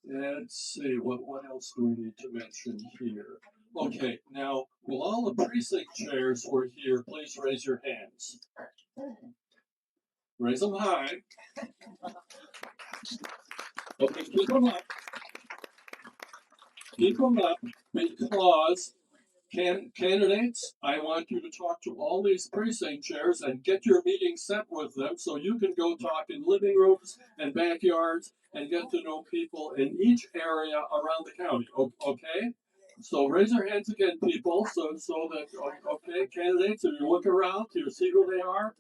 Let's see, what else do we need to mention here? Okay, now, will all the precinct chairs who are here please raise your hands? Raise them high. Okay, keep them up. Keep them up because candidates, I want you to talk to all these precinct chairs and get your meeting set with them so you can go talk in living rooms and backyards and get to know people in each area around the county. Okay? So raise your hands again, people, so that okay, candidates, if you look around, do you see who they are?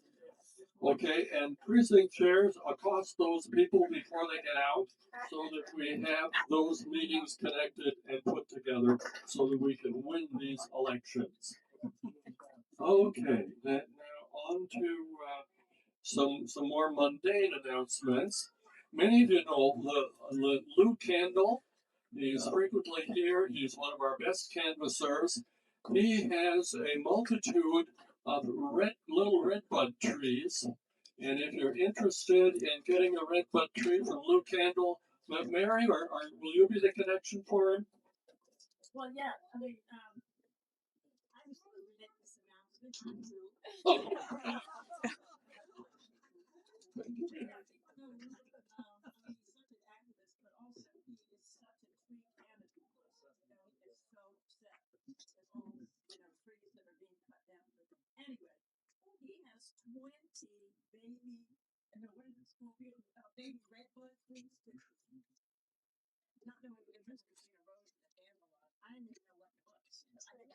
Okay, and precinct chairs accost those people before they get out so that we have those meetings connected and put together so that we can win these elections. Okay, now on to some more mundane announcements. Many of you know Lou Candle. He's frequently here. He's one of our best canvassers. He has a multitude of little redbud trees. And if you're interested in getting a redbud tree from Lou Candle, Mary, or will you be the connection for him? Well, yeah. I mean, I was going to make this announcement too. Oh. Anyway, he has 20 baby, no, what is it called? Baby redbud trees. Not knowing the difference between a rose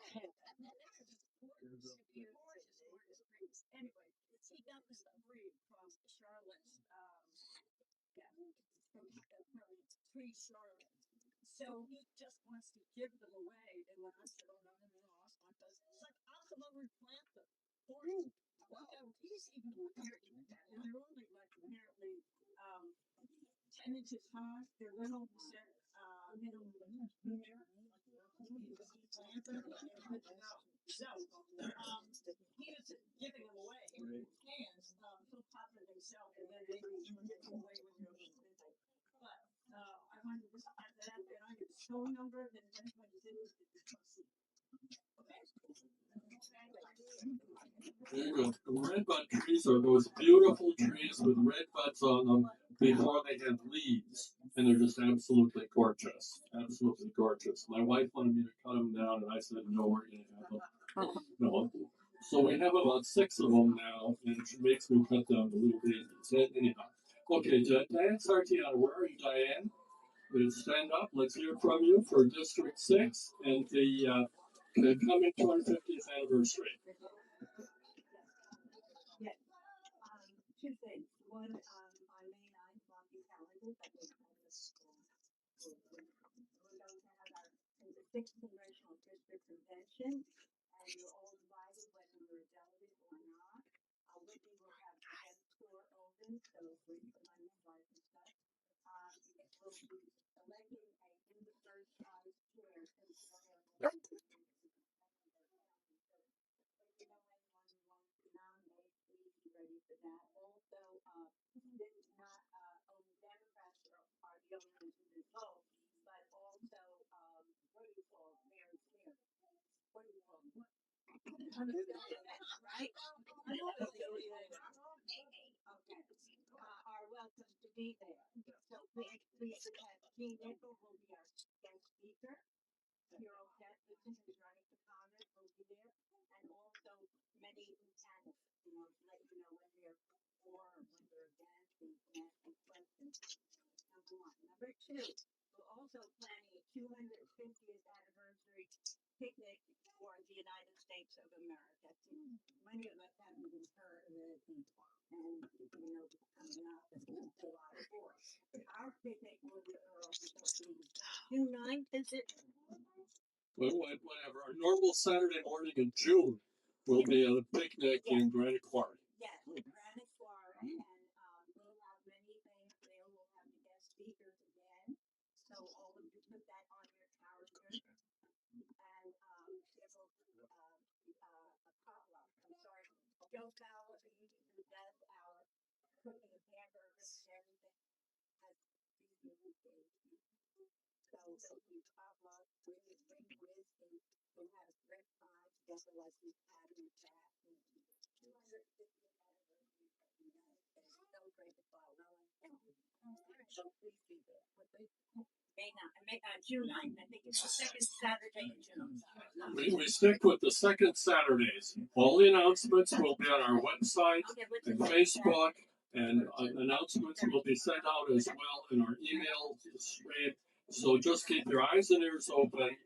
and a dandelion. I didn't even know what it was. Gorgeous trees. Anyway, he got this tree from Charlotte's, yeah, from Tree Charlotte. So he just wants to give them away. And when I said, oh, no, no, no, no, my husband, it's like, I'll come over and plant them for you. Well, he's even prepared to do that. And they're only like apparently 10 inches high. They're little, so he was giving them away. And he'll pop them himself and then maybe you give them away when you're a little busy. But I wanted to add that and I get phone number that if anybody's interested to proceed. There you go. Red bud trees are those beautiful trees with red buds on them before they have leaves. And they're just absolutely gorgeous. Absolutely gorgeous. My wife wanted me to cut them down, and I said, no, we're going to have them. No. So we have about 6 of them now, and it makes me cut down the little babies. Anyhow. Okay, Diane Sartiano, where are you, Diane? Please stand up. Let's hear from you for District 6 and the coming 250th anniversary. Yes. Two things. One, on May 9th, mark your calendar, that we're going to have the 6th Congressional District Convention, and you're all invited whether you're a delegate or not. Whitney will have the head store open, so for you can invite and stuff. We'll be electing a new first chair. Ready for that. Also, this is not only Democrats are the only ones who can vote, but also, what do you call Mayor's Chair? What do you call them? Right? Okay. Are welcome to be there. So please attend. Gene Nickel will be our guest speaker. Hero Jefferson, who's running for Congress, will be there, and also many lieutenants, let you know when they're for or when they're against, and ask them questions. Number one. Number two, we're also planning a 250th anniversary picnic for the United States of America. Many of us haven't even heard of it, and coming up July 4th. Our picnic will be June 9th, is it? Whatever. Our normal Saturday morning in June will be a picnic in Granite Quarry. Yes, Granite Quarry, and we'll have many things there. We'll have the guest speakers again, so all of you put that on your calendar. And there will be a potluck. I'm sorry, Joe Fowler, who does our cooking of hamburgers and everything, has We stick with the second Saturdays. All the announcements will be on our website and Facebook, and announcements will be sent out as well in our email stream. So just keep your eyes and ears open,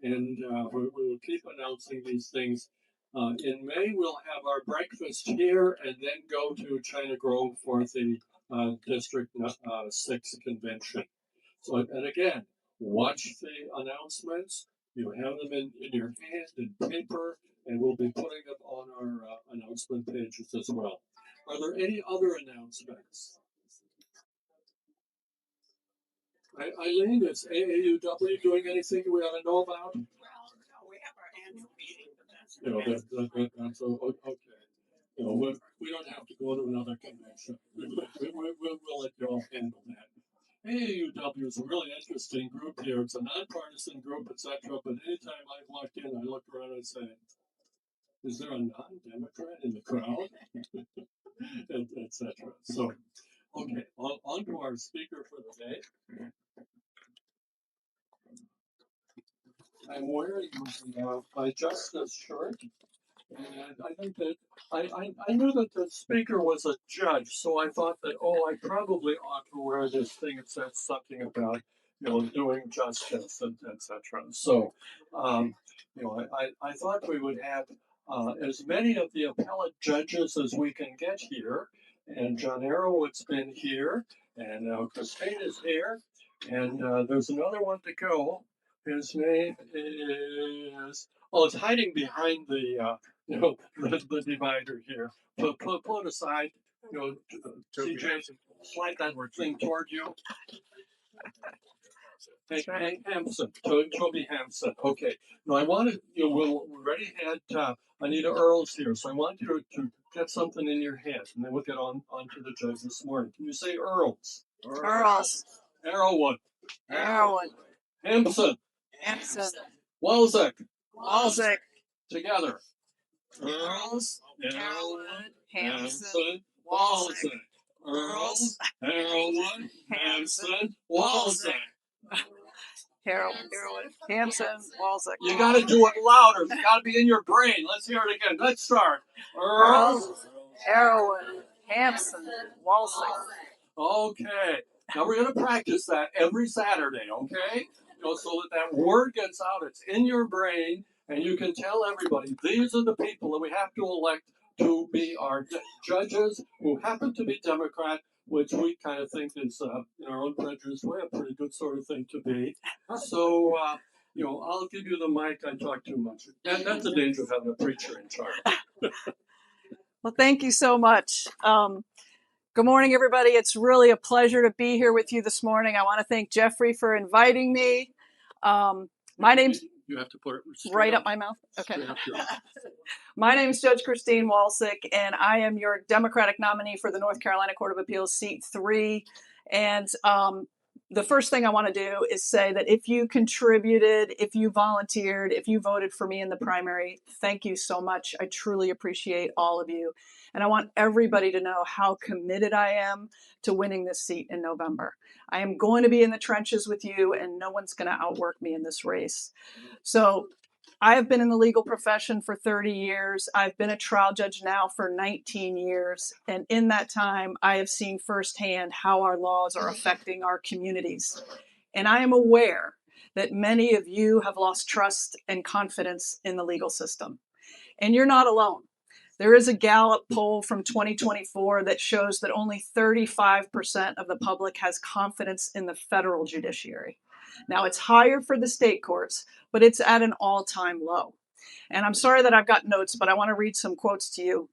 and we will keep announcing these things. In May, we'll have our breakfast here and then go to China Grove for the District 6 convention. So, and again, watch the announcements. You have them in your hand in paper, and we'll be putting them on our announcement pages as well. Are there any other announcements? Eileen, is AAUW doing anything we ought to know about? Well, no, we have our annual meeting, but that's You know, that's okay. You know, we don't have to go to another convention. We'll let you all handle that. AAUW is a really interesting group here. It's a nonpartisan group, etc. But anytime I walk in, I look around and say, is there a non-Democrat in the crowd? Etc. So, okay, on to our speaker for the day. I'm wearing my Justice shirt. And I think that I knew that the speaker was a judge, so I thought that, oh, I probably ought to wear this thing that says something about, doing justice and etc. So, I thought we would have as many of the appellate judges as we can get here. And John Arrowwood's been here, and Christine is here, and there's another one to go. His name is, oh, it's hiding behind the divider here. Pull it aside. CJ, slide that thing toward you. Hey, Hampson, Toby Hampson. Okay. Now I wanted, we already had Anita Earls here, so I want you to get something in your hand, and then we'll get onto the judge this morning. Can you say Earls? Earls. Arrowwood. Rowan. Hampson. Hampson. Walczyk. Walczyk. Together. Earls. Arrowwood. Hampson. Walczyk. Earls. Arrowwood. Hampson. Walczyk. Harold, Hampson, Walczyk. You got to do it louder. It's got to be in your brain. Let's hear it again. Let's start. Earls, Arrowwood, Hampson, Walczyk. Okay. Now we're going to practice that every Saturday, okay? So that word gets out. It's in your brain, and you can tell everybody, these are the people that we have to elect to be our judges who happen to be Democrat, which we kind of think is, in our own prejudice way, a pretty good sort of thing to be. So, I'll give you the mic. I talk too much. And that's the danger of having a preacher in charge. Well, thank you so much. Good morning, everybody. It's really a pleasure to be here with you this morning. I want to thank Jeffrey for inviting me. My name's... You have to put it right up my mouth? Okay. My name is Judge Christine Walczyk, and I am your Democratic nominee for the North Carolina Court of Appeals, Seat 3. And the first thing I want to do is say that if you contributed, if you volunteered, if you voted for me in the primary, thank you so much. I truly appreciate all of you. And I want everybody to know how committed I am to winning this seat in November. I am going to be in the trenches with you, and no one's going to outwork me in this race. So I have been in the legal profession for 30 years. I've been a trial judge now for 19 years. And in that time, I have seen firsthand how our laws are affecting our communities. And I am aware that many of you have lost trust and confidence in the legal system. And you're not alone. There is a Gallup poll from 2024 that shows that only 35% of the public has confidence in the federal judiciary. Now, it's higher for the state courts, but it's at an all-time low. And I'm sorry that I've got notes, but I want to read some quotes to you.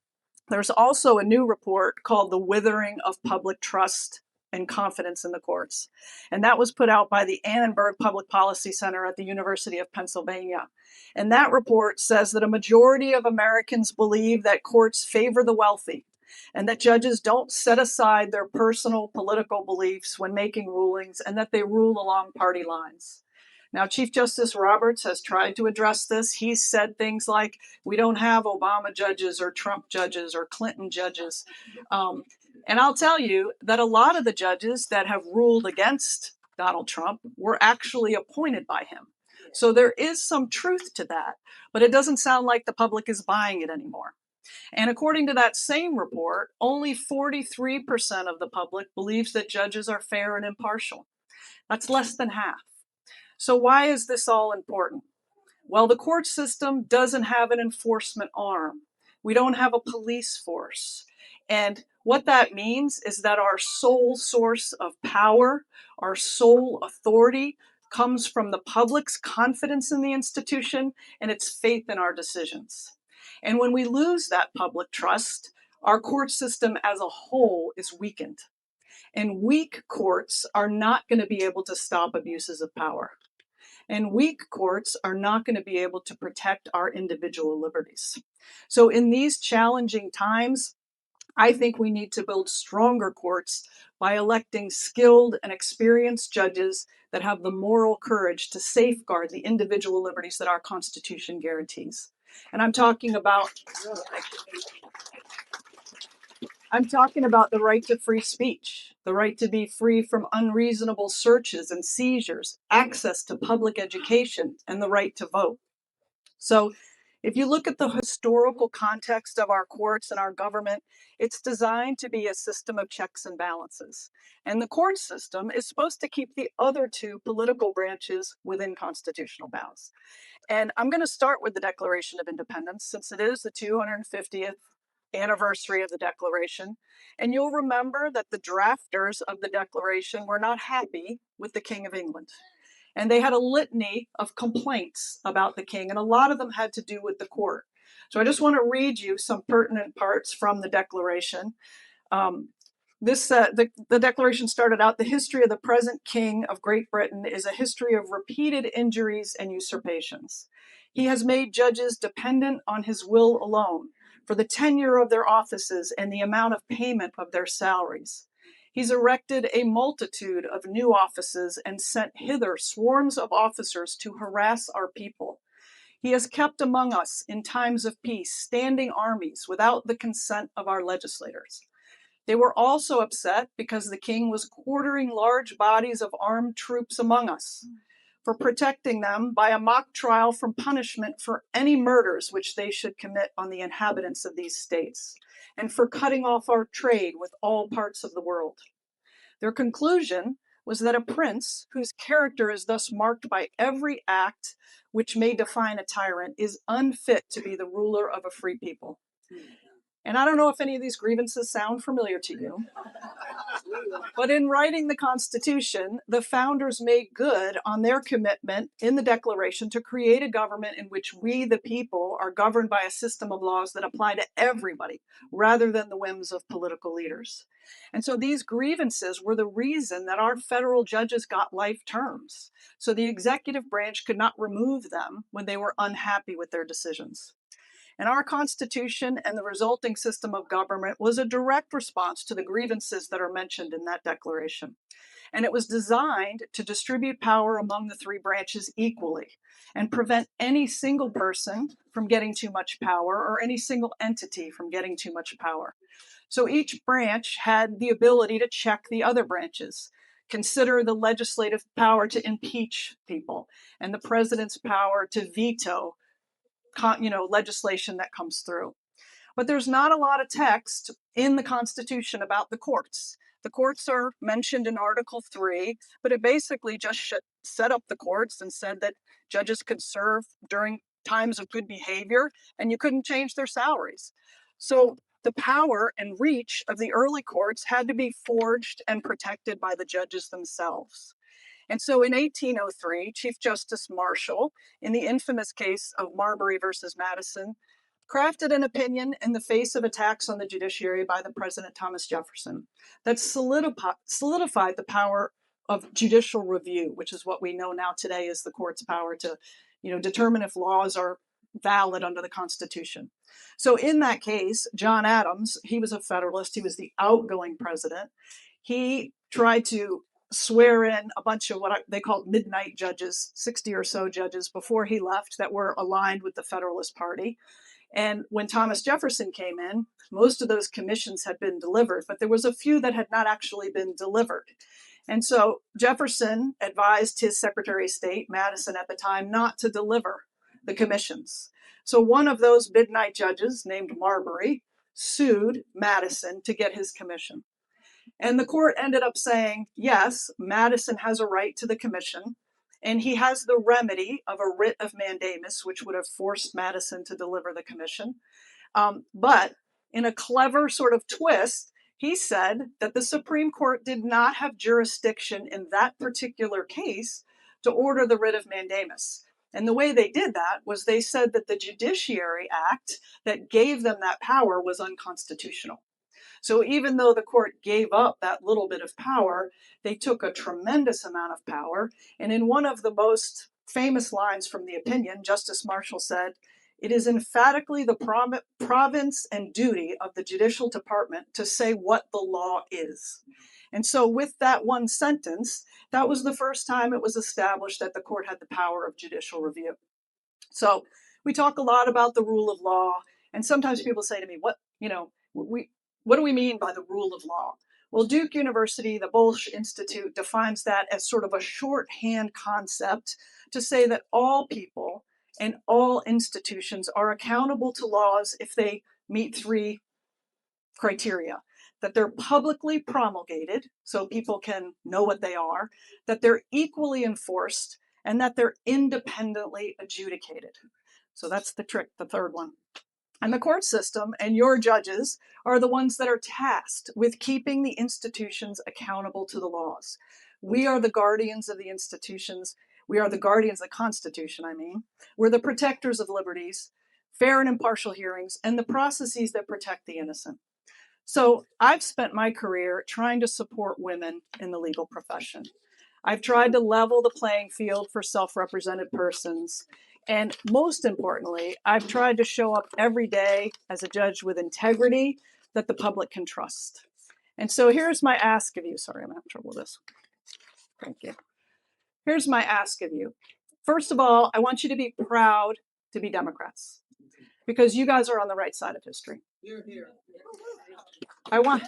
There's also a new report called The Withering of Public Trust and Confidence in the Courts. And that was put out by the Annenberg Public Policy Center at the University of Pennsylvania. And that report says that a majority of Americans believe that courts favor the wealthy and that judges don't set aside their personal political beliefs when making rulings and that they rule along party lines. Now, Chief Justice Roberts has tried to address this. He's said things like, we don't have Obama judges or Trump judges or Clinton judges. And I'll tell you that a lot of the judges that have ruled against Donald Trump were actually appointed by him. So there is some truth to that, but it doesn't sound like the public is buying it anymore. And according to that same report, only 43% of the public believes that judges are fair and impartial. That's less than half. So why is this all important? Well, the court system doesn't have an enforcement arm. We don't have a police force. And what that means is that our sole source of power, our sole authority, comes from the public's confidence in the institution and its faith in our decisions. And when we lose that public trust, our court system as a whole is weakened. And weak courts are not going to be able to stop abuses of power. And weak courts are not going to be able to protect our individual liberties. So in these challenging times, I think we need to build stronger courts by electing skilled and experienced judges that have the moral courage to safeguard the individual liberties that our Constitution guarantees. And I'm talking about the right to free speech, the right to be free from unreasonable searches and seizures, access to public education, and the right to vote. So if you look at the historical context of our courts and our government, it's designed to be a system of checks and balances. And the court system is supposed to keep the other two political branches within constitutional bounds. And I'm going to start with the Declaration of Independence, since it is the 250th anniversary of the Declaration. And you'll remember that the drafters of the Declaration were not happy with the King of England. And they had a litany of complaints about the king, and a lot of them had to do with the court. So I just want to read you some pertinent parts from the Declaration. The Declaration started out, the history of the present King of Great Britain is a history of repeated injuries and usurpations. He has made judges dependent on his will alone for the tenure of their offices and the amount of payment of their salaries. He's erected a multitude of new offices and sent hither swarms of officers to harass our people. He has kept among us in times of peace standing armies without the consent of our legislators. They were also upset because the king was quartering large bodies of armed troops among us, for protecting them by a mock trial from punishment for any murders which they should commit on the inhabitants of these states, and for cutting off our trade with all parts of the world. Their conclusion was that a prince whose character is thus marked by every act which may define a tyrant is unfit to be the ruler of a free people. And I don't know if any of these grievances sound familiar to you, but in writing the Constitution, the founders made good on their commitment in the Declaration to create a government in which we, the people, are governed by a system of laws that apply to everybody, rather than the whims of political leaders. And so these grievances were the reason that our federal judges got life terms. So the executive branch could not remove them when they were unhappy with their decisions. And our Constitution and the resulting system of government was a direct response to the grievances that are mentioned in that declaration. And it was designed to distribute power among the three branches equally and prevent any single person from getting too much power or any single entity from getting too much power. So each branch had the ability to check the other branches. Consider the legislative power to impeach people and the president's power to veto legislation that comes through. But there's not a lot of text in the Constitution about the courts. The courts are mentioned in Article 3, but it basically just set up the courts and said that judges could serve during times of good behavior and you couldn't change their salaries. So the power and reach of the early courts had to be forged and protected by the judges themselves. And so in 1803, Chief Justice Marshall, in the infamous case of Marbury versus Madison, crafted an opinion in the face of attacks on the judiciary by the President Thomas Jefferson that solidified the power of judicial review, which is what we know now today is the court's power to, determine if laws are valid under the Constitution. So in that case, John Adams, he was a Federalist, he was the outgoing president. He tried to swear in a bunch of they call midnight judges, 60 or so judges before he left that were aligned with the Federalist Party. And when Thomas Jefferson came in, most of those commissions had been delivered, but there was a few that had not actually been delivered. And so Jefferson advised his Secretary of State, Madison at the time, not to deliver the commissions. So one of those midnight judges, named Marbury, sued Madison to get his commission. And the court ended up saying, yes, Madison has a right to the commission, and he has the remedy of a writ of mandamus, which would have forced Madison to deliver the commission. But in a clever sort of twist, he said that the Supreme Court did not have jurisdiction in that particular case to order the writ of mandamus. And the way they did that was they said that the Judiciary Act that gave them that power was unconstitutional. So even though the court gave up that little bit of power, they took a tremendous amount of power. And in one of the most famous lines from the opinion, Justice Marshall said, "It is emphatically the province and duty of the judicial department to say what the law is." And so with that one sentence, that was the first time it was established that the court had the power of judicial review. So we talk a lot about the rule of law, and sometimes people say to me, what do we mean by the rule of law? Well, Duke University, the Bolsh Institute, defines that as sort of a shorthand concept to say that all people and all institutions are accountable to laws if they meet three criteria: that they're publicly promulgated, so people can know what they are, that they're equally enforced, and that they're independently adjudicated. So that's the trick, the third one. And the court system and your judges are the ones that are tasked with keeping the institutions accountable to the laws. We are the guardians of the institutions. We are the guardians of the Constitution, I mean. We're the protectors of liberties, fair and impartial hearings, and the processes that protect the innocent. So I've spent my career trying to support women in the legal profession. I've tried to level the playing field for self-represented persons. And most importantly, I've tried to show up every day as a judge with integrity that the public can trust. And so here's my ask of you. Sorry, I'm having trouble with this. Thank you. Here's my ask of you. First of all, I want you to be proud to be Democrats, because you guys are on the right side of history. I want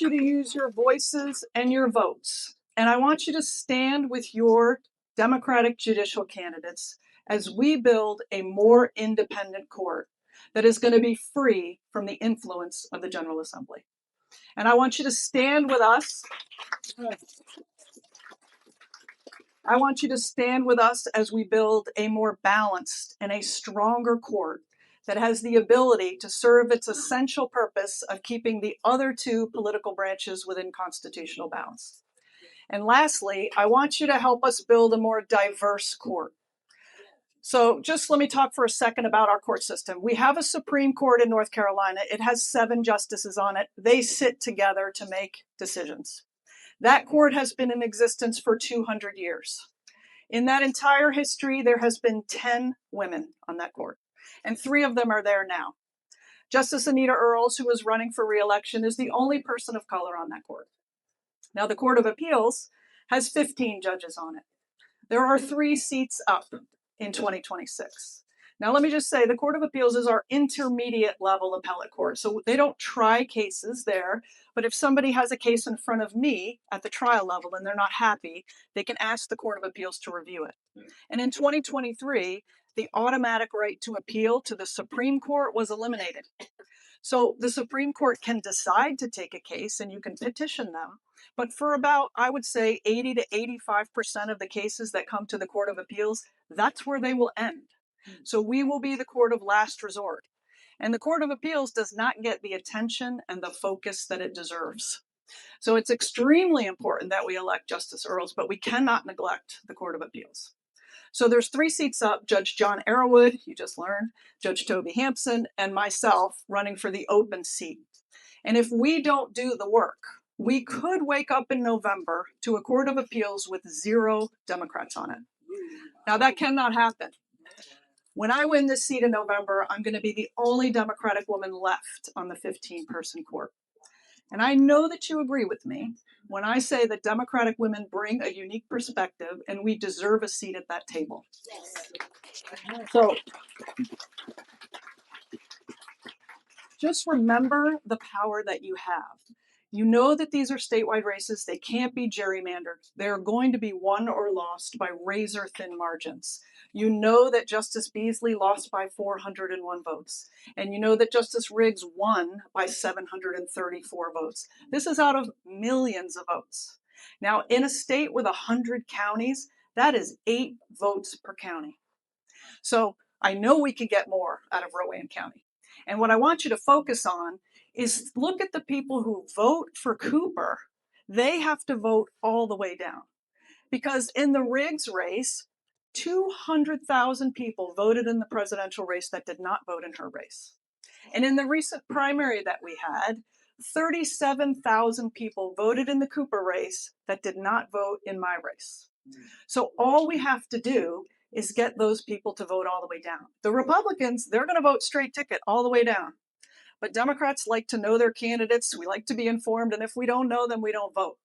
you to use your voices and your votes. And I want you to stand with your Democratic judicial candidates as we build a more independent court that is going to be free from the influence of the General Assembly. And I want you to stand with us. I want you to stand with us as we build a more balanced and a stronger court that has the ability to serve its essential purpose of keeping the other two political branches within constitutional bounds. And lastly, I want you to help us build a more diverse court. So just let me talk for a second about our court system. We have a Supreme Court in North Carolina. It has 7 justices on it. They sit together to make decisions. That court has been in existence for 200 years. In that entire history, there has been 10 women on that court, and 3 of them are there now. Justice Anita Earls, who is running for re-election, is the only person of color on that court. Now, the Court of Appeals has 15 judges on it. There are 3 seats up in 2026. Now, let me just say, the Court of Appeals is our intermediate level appellate court. So they don't try cases there, but if somebody has a case in front of me at the trial level and they're not happy, they can ask the Court of Appeals to review it. And in 2023, the automatic right to appeal to the Supreme Court was eliminated. So the Supreme Court can decide to take a case and you can petition them. But for about, I would say, 80 to 85% of the cases that come to the Court of Appeals, that's where they will end. So we will be the court of last resort. And the Court of Appeals does not get the attention and the focus that it deserves. So it's extremely important that we elect Justice Earls, but we cannot neglect the Court of Appeals. So there's 3 seats up: Judge John Arrowood, you just learned, Judge Toby Hampson, and myself running for the open seat. And if we don't do the work, we could wake up in November to a Court of Appeals with 0 Democrats on it. Now that cannot happen. When I win this seat in November, I'm going to be the only Democratic woman left on the 15-person court. And I know that you agree with me when I say that Democratic women bring a unique perspective and we deserve a seat at that table. So just remember the power that you have. You know that these are statewide races. They can't be gerrymandered. They're going to be won or lost by razor thin margins. You know that Justice Beasley lost by 401 votes. And you know that Justice Riggs won by 734 votes. This is out of millions of votes. Now, in a state with 100 counties, that is 8 votes per county. So I know we can get more out of Rowan County. And what I want you to focus on is look at the people who vote for Cooper. They have to vote all the way down. Because in the Riggs race, 200,000 people voted in the presidential race that did not vote in her race. And in the recent primary that we had, 37,000 people voted in the Cooper race that did not vote in my race. So all we have to do is get those people to vote all the way down. The Republicans, they're going to vote straight ticket all the way down. But Democrats like to know their candidates. We like to be informed. And if we don't know them, we don't vote.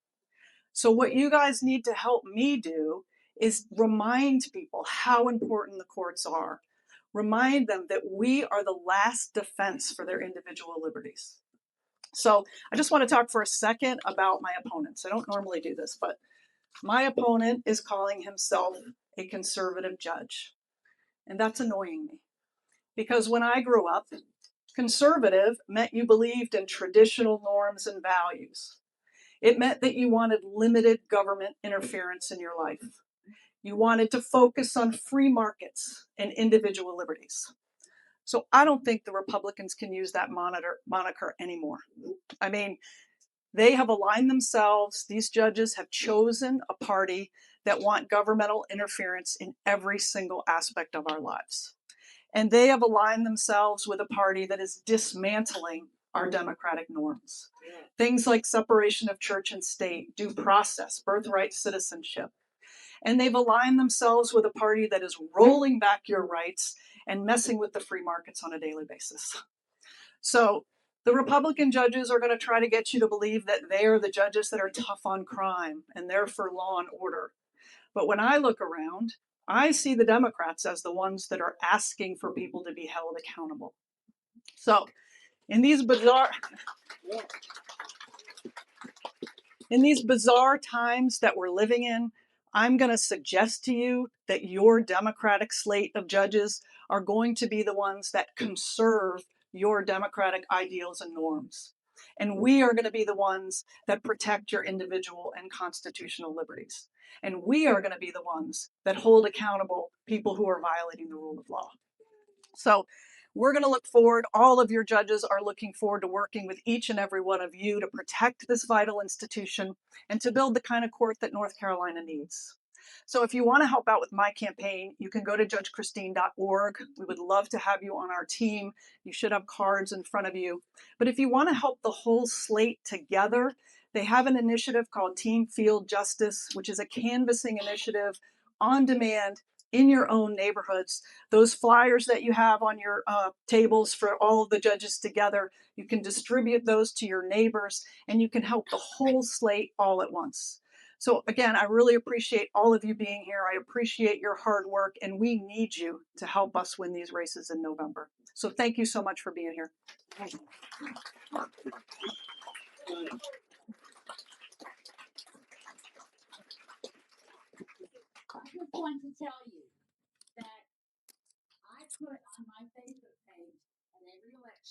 So what you guys need to help me do is remind people how important the courts are. Remind them that we are the last defense for their individual liberties. So I just want to talk for a second about my opponents. I don't normally do this, but my opponent is calling himself a conservative judge. And that's annoying me. Because when I grew up, conservative meant you believed in traditional norms and values. It meant that you wanted limited government interference in your life. You wanted to focus on free markets and individual liberties. So I don't think the Republicans can use that moniker anymore. I mean, they have aligned themselves, these judges have chosen a party that want governmental interference in every single aspect of our lives. And they have aligned themselves with a party that is dismantling our democratic norms. Things like separation of church and state, due process, birthright citizenship. And they've aligned themselves with a party that is rolling back your rights and messing with the free markets on a daily basis. So the Republican judges are going to try to get you to believe that they are the judges that are tough on crime and they're for law and order. But when I look around, I see the Democrats as the ones that are asking for people to be held accountable. So in these bizarre times that we're living in, I'm going to suggest to you that your Democratic slate of judges are going to be the ones that conserve your democratic ideals and norms. And we are going to be the ones that protect your individual and constitutional liberties. And we are going to be the ones that hold accountable people who are violating the rule of law. So we're going to look forward. All of your judges are looking forward to working with each and every one of you to protect this vital institution and to build the kind of court that North Carolina needs. So if you want to help out with my campaign, you can go to judgechristine.org. We would love to have you on our team. You should have cards in front of you. But if you want to help the whole slate together, they have an initiative called Team Field Justice, which is a canvassing initiative on demand in your own neighborhoods. Those flyers that you have on your tables for all of the judges together, you can distribute those to your neighbors and you can help the whole slate all at once. So again, I really appreciate all of you being here. I appreciate your hard work, and we need you to help us win these races in November. So thank you so much for being here. I just want to tell you that I put on my Facebook page at every election